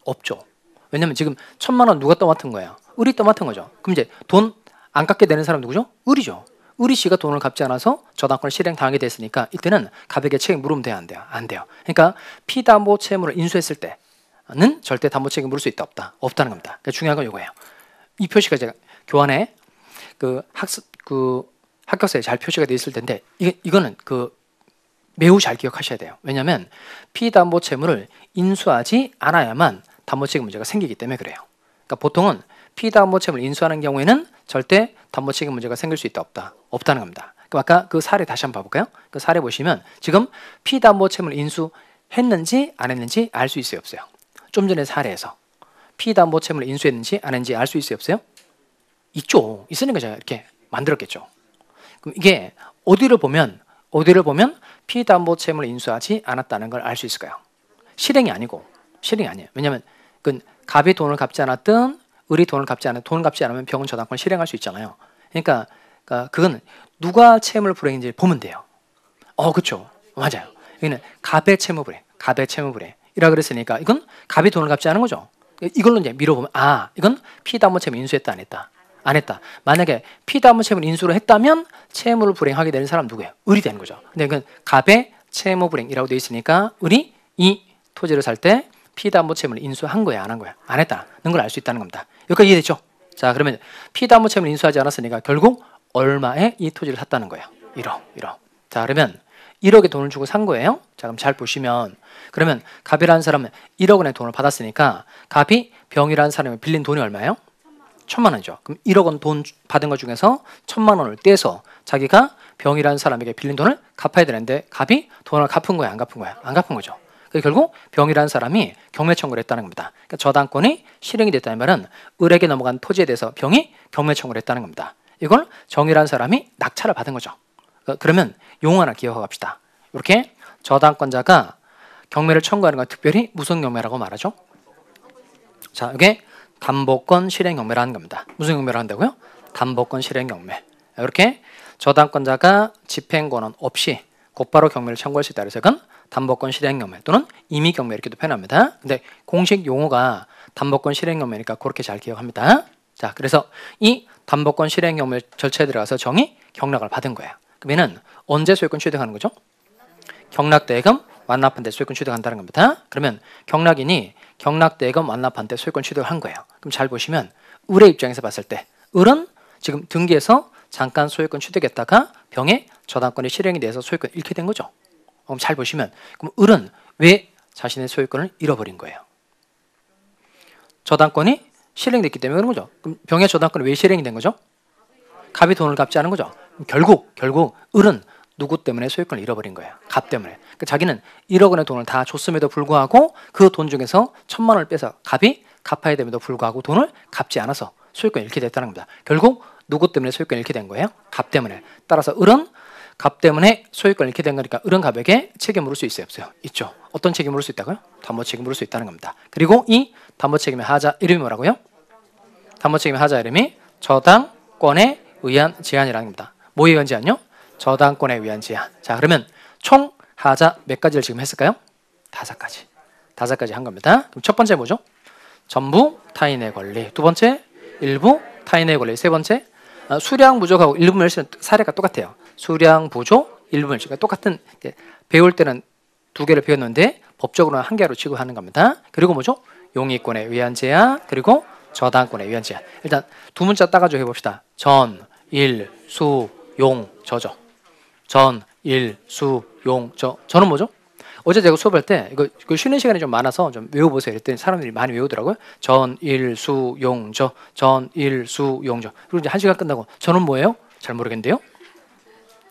없죠. 왜냐면 지금 1,000만 원 누가 떠맡은 거예요? 을이 떠맡은 거죠. 그럼 이제 돈 안 갚게 되는 사람 누구죠? 을이죠. 을이 씨가 돈을 갚지 않아서 저당권을 실행당하게 됐으니까 이때는 갑에게 책임 물으면 돼요, 안 돼요? 안 돼요. 그러니까 피담보 채무를 인수했을 때는 절대 담보 책임 물을 수 있다, 없다? 없다는 겁니다. 그러니까 중요한 건 이거예요. 이 표시가 제가 교환에 합격서에 잘 표시가 되어 있을 텐데 이거는 그 매우 잘 기억하셔야 돼요. 왜냐하면 피담보채무를 인수하지 않아야만 담보책임 문제가 생기기 때문에 그래요. 그러니까 보통은 피담보채무를 인수하는 경우에는 절대 담보책임 문제가 생길 수 있다 없다 없다는 겁니다. 그럼 아까 그 사례 다시 한번 봐볼까요? 그 사례 보시면 지금 피담보채무를 인수했는지 안 했는지 알 수 있어요 없어요? 좀 전에 사례에서 피담보채무를 인수했는지 안 했는지 알 수 있어요 없어요? 있죠. 있으니까 제가 이렇게 만들었겠죠. 그럼 이게 어디를 보면 피담보채무를 인수하지 않았다는 걸 알 수 있을까요? 실행이 아니고 실행이 아니에요. 왜냐하면 그 갑이 돈을 갚지 않았든 을이 돈을 갚지 않으면 병은 저당권 실행할 수 있잖아요. 그러니까 그건 누가 채무를 불행인지 보면 돼요. 그렇죠. 맞아요. 여기는 갑의 채무 불행이라 그랬으니까 이건 갑이 돈을 갚지 않은 거죠. 이걸로 이제 밀어보면 이건 피담보채무 인수했다 안 했다. 만약에 피담보채무를 인수를 했다면 채무를 불행하게 되는 사람 누구예요? 을이 되는 거죠. 근데 이건 갑의 채무 불행이라고 되어 있으니까 을이 이 토지를 살 때 피담보채무를 인수한 거야 안 한 거야? 안 했다는 걸 알 수 있다는 겁니다. 여기까지 이해됐죠? 자, 그러면 피담보채무를 인수하지 않았으니까 결국 얼마에 이 토지를 샀다는 거예요? 1억. 자, 그러면 1억의 돈을 주고 산 거예요. 자, 그럼 잘 보시면 그러면 갑이라는 사람은 1억 원의 돈을 받았으니까 갑이 병이라는 사람이 빌린 돈이 얼마예요? 1,000만 원이죠. 그럼 1억 원 돈 받은 것 중에서 1,000만 원을 떼서 자기가 병이라는 사람에게 빌린 돈을 갚아야 되는데 갑이 돈을 갚은 거야 안 갚은 거야? 안 갚은 거죠. 결국 병이라는 사람이 경매 청구를 했다는 겁니다. 그러니까 저당권이 실행이 됐다는 말은 을에게 넘어간 토지에 대해서 병이 경매 청구를 했다는 겁니다. 이걸 정이라는 사람이 낙찰을 받은 거죠. 그러면 용어 하나 기억하고 갑시다. 이렇게 저당권자가 경매를 청구하는 건 특별히 무슨 경매라고 말하죠? 자, 이게 담보권 실행 경매라는 겁니다. 무슨 경매를 한다고요? 담보권 실행 경매. 이렇게 저당권자가 집행 권한 없이 곧바로 경매를 청구할 수 있다. 그래서 이건 담보권 실행 경매 또는 임의 경매 이렇게도 표현합니다. 근데 공식 용어가 담보권 실행 경매니까 그렇게 잘 기억합니다. 자, 그래서 이 담보권 실행 경매 절차에 들어가서 정이 경락을 받은 거예요. 그러면은 언제 소유권 취득하는 거죠? 경락대금 완납한 때 소유권 취득한다는 겁니다. 그러면 경락인이 경락대금 완납한 때 소유권 취득을 한 거예요. 그럼 잘 보시면 을의 입장에서 봤을 때 을은 지금 등기에서 잠깐 소유권 취득했다가 병의 저당권이 실행이 돼서 소유권 잃게 된 거죠. 그럼 잘 보시면 그럼 을은 왜 자신의 소유권을 잃어버린 거예요? 저당권이 실행됐기 때문에 그런 거죠. 그럼 병의 저당권이 왜 실행이 된 거죠? 갑이 돈을 갚지 않은 거죠. 결국 을은 누구 때문에 소유권을 잃어버린 거예요? 갑 때문에. 그러니까 자기는 1억 원의 돈을 다 줬음에도 불구하고 그 돈 중에서 1,000만 원을 빼서 갑이 갚아야 됨에도 불구하고 돈을 갚지 않아서 소유권을 잃게 됐다는 겁니다. 결국 누구 때문에 소유권을 잃게 된 거예요? 갑 때문에. 따라서 을은 갑 때문에 소유권을 잃게 된 거니까 을은 갑에게 책임 물을 수 있어요? 없어요? 있죠. 어떤 책임 물을 수 있다고요? 담보 책임 물을 수 있다는 겁니다. 그리고 이 담보 책임의 하자 이름이 뭐라고요? 담보 책임의 하자 이름이 저당권에 의한 제한이라는 겁니다. 뭐에 의한 제한요? 저당권에 의한 제한. 자, 그러면 총 하자 몇 가지를 지금 했을까요? 5가지. 5가지 한 겁니다. 그럼 첫 번째 뭐죠? 전부 타인의 권리. 두 번째 일부 타인의 권리. 세 번째 수량 부족하고 일부 멸실 사례가 똑같아요. 수량 부족, 일부 멸실. 그러니까 똑같은 배울 때는 2개를 배웠는데 법적으로는 1개로 취급하는 겁니다. 그리고 뭐죠? 용의권에 의한 제한, 그리고 저당권에 의한 제한. 일단 두 문자 따가지고 해봅시다. 전, 일, 수, 용, 저죠. 전, 일, 수, 용, 저. 저는 뭐죠? 어제 제가 수업할 때 이거 쉬는 시간이 좀 많아서 좀 외워보세요. 이랬더니 사람들이 많이 외우더라고요. 전, 일, 수, 용, 저. 전, 일, 수, 용, 저. 그리고 이제 1시간 끝나고 저는 뭐예요? 잘 모르겠는데요.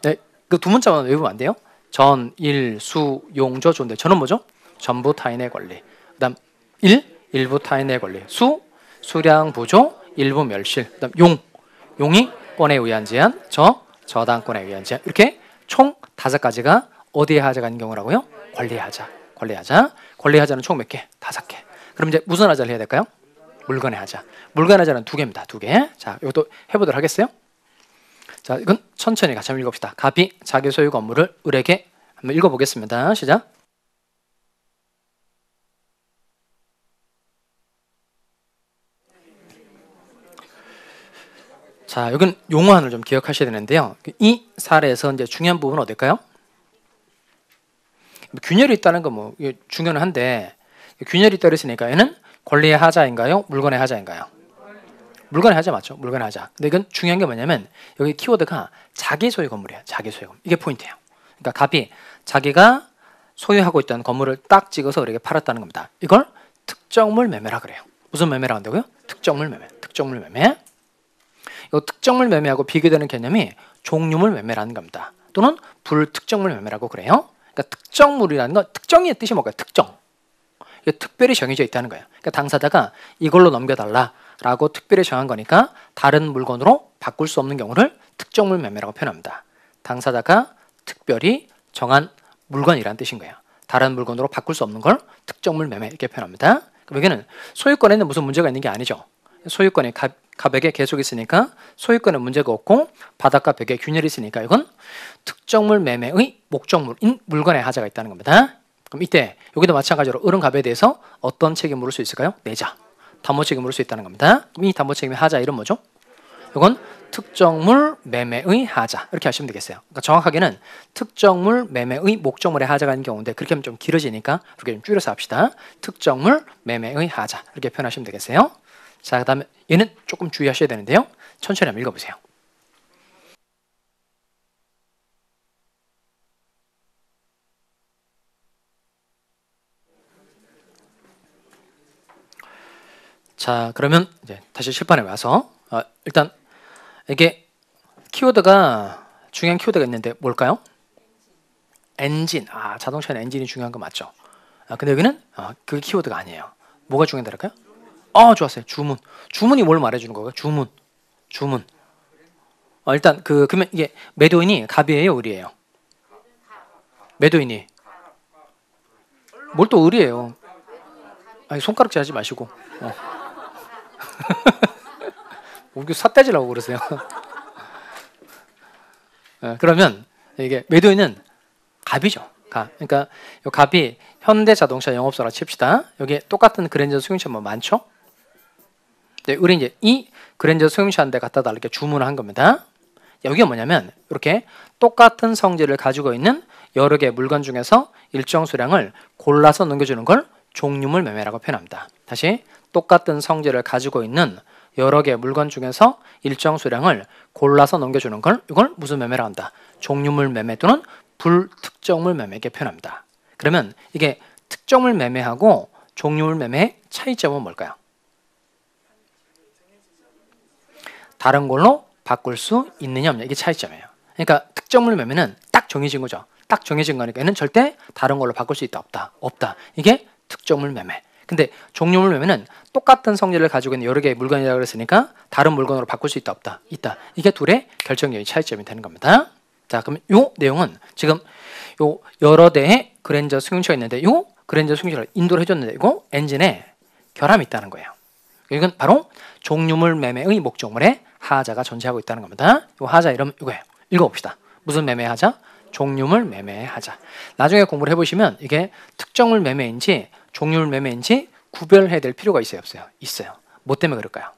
네, 그 두 문자만 외우면 안 돼요? 전, 일, 수, 용, 저, 조인데 저는 뭐죠? 전부 타인의 권리. 그다음 일부 타인의 권리. 수, 수량 부족, 일부 멸실. 그다음 용이 권에 의한 제한, 저당권에 의한 제한. 이렇게 총 5가지가 어디에 하자가 있는 경우라고요? 권리하자. 권리하자는 총 몇 개? 5개. 그럼 이제 무슨 하자를 해야 될까요? 물건의 하자. 물건의 하자는 2개입니다. 2개. 자, 이것도 해보도록 하겠어요? 자, 이건 천천히 같이 한번 읽어봅시다. 갑이 자기 소유 건물을 을에게 한번 읽어보겠습니다. 시작. 자, 여기는 용어 하나를 좀 기억하셔야 되는데요. 이 사례에서 이제 중요한 부분은 어딜까요? 균열이 있다는 건 뭐 중요는 한데 균열이 있다 그랬으니까 얘는 권리의 하자인가요? 물건의 하자인가요? 물건의 하자 맞죠? 물건의 하자. 근데 이건 중요한 게 뭐냐면 여기 키워드가 자기 소유 건물이에요. 자기 소유 건물. 이게 포인트예요. 그러니까 갑이 자기가 소유하고 있던 건물을 딱 찍어서 우리에게 팔았다는 겁니다. 이걸 특정물 매매라 그래요. 무슨 매매라 한다고요? 특정물 매매. 특정물 매매. 이 특정물 매매하고 비교되는 개념이 종류물 매매라는 겁니다. 또는 불특정물 매매라고 그래요. 그러니까 특정물이라는 건 특정의 뜻이 뭘까요? 특정. 이게 특별히 정해져 있다는 거예요. 그러니까 당사자가 이걸로 넘겨달라라고 특별히 정한 거니까 다른 물건으로 바꿀 수 없는 경우를 특정물 매매라고 표현합니다. 당사자가 특별히 정한 물건이라는 뜻인 거예요. 다른 물건으로 바꿀 수 없는 걸 특정물 매매 이렇게 표현합니다. 그럼 여기는 소유권에는 무슨 문제가 있는 게 아니죠. 소유권이 갑에게 계속 있으니까 소유권에 문제가 없고 바닥과 벽에 균열이 있으니까 이건 특정물 매매의 목적물인 물건의 하자가 있다는 겁니다. 그럼 이때 여기도 마찬가지로 을은 갑에 대해서 어떤 책임을 물을 수 있을까요? 내자. 담보 책임을 물을 수 있다는 겁니다. 그럼 이 담보 책임의 하자 이름 뭐죠? 이건 특정물 매매의 하자 이렇게 하시면 되겠어요. 그러니까 정확하게는 특정물 매매의 목적물의 하자가 있는 경우인데 그렇게 하면 좀 길어지니까 이렇게 좀 줄여서 합시다. 특정물 매매의 하자 이렇게 표현하시면 되겠어요. 자, 그다음에 얘는 조금 주의하셔야 되는데요. 천천히 한번 읽어보세요. 자, 그러면 이제 다시 실판에 와서 일단 이게 키워드가 중요한 키워드가 있는데 뭘까요? 엔진. 자동차는 엔진이 중요한 거 맞죠? 근데 여기는 그 키워드가 아니에요. 뭐가 중요하다랄까요? 좋았어요. 주문. 주문이 뭘 말해주는 거예요? 주문. 주문. 일단 그러면 이게 매도인이 갑이에요, 을이에요? 매도인이. 뭘 또 을이에요? 아니, 손가락질 하지 마시고. 이렇게 삿대질하고 그러세요. 그러면 이게 매도인은 갑이죠. 그러니까 이 갑이 현대자동차 영업소라 칩시다. 여기 똑같은 그랜저 승용차 뭐 많죠? 네, 우리 이제 이 그랜저 승용차 한 대 갖다 달라고 주문을 한 겁니다. 여기가 뭐냐면 이렇게 똑같은 성질을 가지고 있는 여러 개의 물건 중에서 일정 수량을 골라서 넘겨주는 걸 종류물 매매라고 표현합니다. 다시 똑같은 성질을 가지고 있는 여러 개의 물건 중에서 일정 수량을 골라서 넘겨주는 걸 이걸 무슨 매매라고 한다? 종류물 매매 또는 불특정물 매매 이렇게 표현합니다. 그러면 이게 특정물 매매하고 종류물 매매의 차이점은 뭘까요? 다른 걸로 바꿀 수 있느냐 없냐 이게 차이점이에요. 그러니까 특정물 매매는 딱 정해진 거죠. 딱 정해진 거니까 얘는 절대 다른 걸로 바꿀 수 있다 없다. 없다. 이게 특정물 매매. 근데 종류물 매매는 똑같은 성질을 가지고 있는 여러 개의 물건이라고 그랬으니까 다른 물건으로 바꿀 수 있다 없다. 있다. 이게 둘의 결정적인 차이점이 되는 겁니다. 자, 그럼 요 내용은 지금 요 여러 대의 그랜저 승용차가 있는데 요 그랜저 승용차를 인도를 해줬는데 이거 엔진에 결함이 있다는 거예요. 이건 바로 종류물 매매의 목적물에 하자가 존재하고 있다는 겁니다. 요 하자 이름 이거예요. 읽어봅시다. 무슨 매매 하자? 종류물 매매 하자. 나중에 공부를 해보시면 이게 특정물 매매인지 종류물 매매인지 구별해야 될 필요가 있어요, 없어요? 있어요. 뭐 때문에 그럴까요?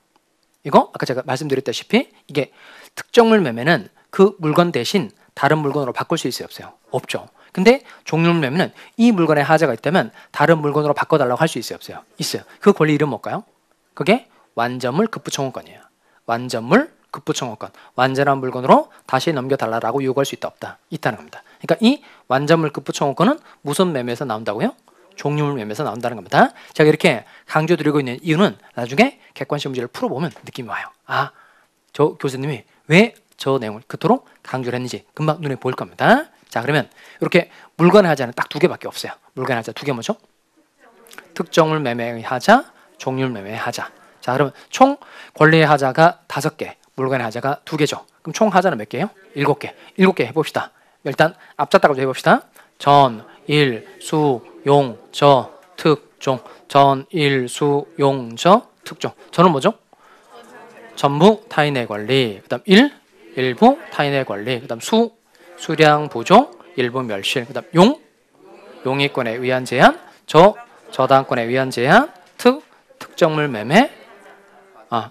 이거 아까 제가 말씀드렸다시피 이게 특정물 매매는 그 물건 대신 다른 물건으로 바꿀 수 있어요, 없어요? 없죠. 근데 종류물 매매는 이 물건에 하자가 있다면 다른 물건으로 바꿔달라고 할 수 있어요, 없어요? 있어요. 그 권리 이름 뭘까요? 그게 완전물 급부청원권이에요. 완전물 급부청원권. 완전한 물건으로 다시 넘겨달라고 요구할 수 있다 없다. 있다는 겁니다. 그러니까 이 완전물 급부청원권은 무슨 매매에서 나온다고요? 종류물 매매에서 나온다는 겁니다. 제가 이렇게 강조드리고 있는 이유는 나중에 객관식 문제를 풀어보면 느낌이 와요. 저 교수님이 왜 저 내용을 그토록 강조를 했는지 금방 눈에 보일 겁니다. 자, 그러면 이렇게 물건의 하자는 딱 두 개밖에 없어요. 물건의 하자 두 개 뭐죠? 특정물 매매의 하자, 종류물 매매의 하자. 자, 그러면 총 권리의 하자가 5개, 물건의 하자가 2개죠. 그럼 총 하자는 몇 개예요? 7개. 7개 해봅시다. 일단 앞자따가 좀 해봅시다. 전, 일, 수, 용, 저, 특종. 전, 일, 수, 용, 저, 특종. 저는 뭐죠? 전부 타인의 권리. 그 다음 일부 타인의 권리. 그 다음 수량 부종, 일부 멸실. 그 다음 용의권에 의한 제한. 저당권에 의한 제한. 특정물 매매.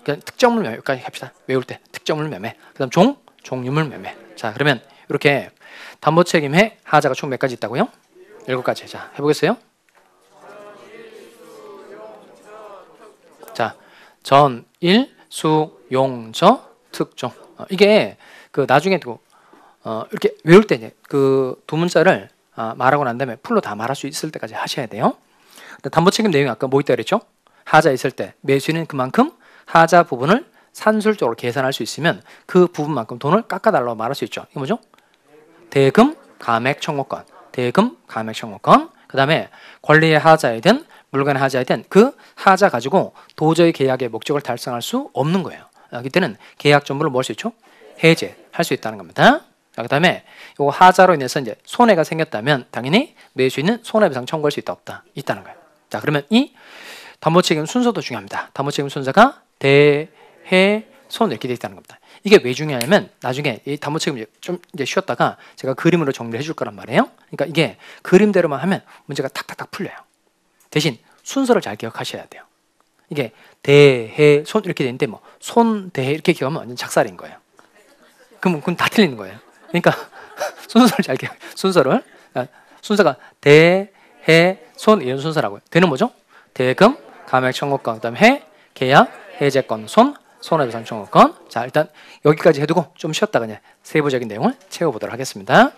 그냥 특정물 매매 여기까지 합시다. 외울 때 특정물 매매. 그 다음 종류물 매매. 자, 그러면 이렇게 담보 책임의 하자가 총 몇 가지 있다고요? 7가지. 자, 해보겠어요? 자, 전, 일, 수용저 특종. 이게 그 나중에 이렇게 외울 때 이제 그 두 문자를 말하고 난 다음에 풀로 다 말할 수 있을 때까지 하셔야 돼요. 담보 책임 내용이 아까 뭐 있다 그랬죠? 하자 있을 때 매수인은 그만큼 하자 부분을 산술적으로 계산할 수 있으면 그 부분만큼 돈을 깎아달라고 말할 수 있죠. 이게 뭐죠? 대금 감액 청구권. 대금 감액 청구권. 그 다음에 권리의 하자이든 물건의 하자이든 그 하자 가지고 도저히 계약의 목적을 달성할 수 없는 거예요. 이때는 계약 전부를 뭐 할 수 있죠? 해제할 수 있다는 겁니다. 그 다음에 이 하자로 인해서 이제 손해가 생겼다면 당연히 매수인은 손해배상 청구할 수 있다 없다 있다는 거예요. 자, 그러면 이 담보책임 순서도 중요합니다. 담보책임 순서가 대, 해, 손 이렇게 되어 있다는 겁니다. 이게 왜 중요하냐면 나중에 이 담보책임 좀 이제 쉬었다가 제가 그림으로 정리를 해줄 거란 말이에요. 그러니까 이게 그림대로만 하면 문제가 탁탁탁 풀려요. 대신 순서를 잘 기억하셔야 돼요. 이게 대, 해, 손 이렇게 되는데 뭐 손, 대, 해 이렇게 기억하면 완전 작살인 거예요. 그럼 다 틀리는 거예요. 그러니까 순서를 잘 기억. 순서가 대, 해, 손 이런 순서라고요. 대는 뭐죠? 대금, 감액 청구권, 그다음에 해, 계약, 해제권, 손해배상 청구권. 자, 일단 여기까지 해두고 좀 쉬었다가 이제 세부적인 내용을 채워보도록 하겠습니다.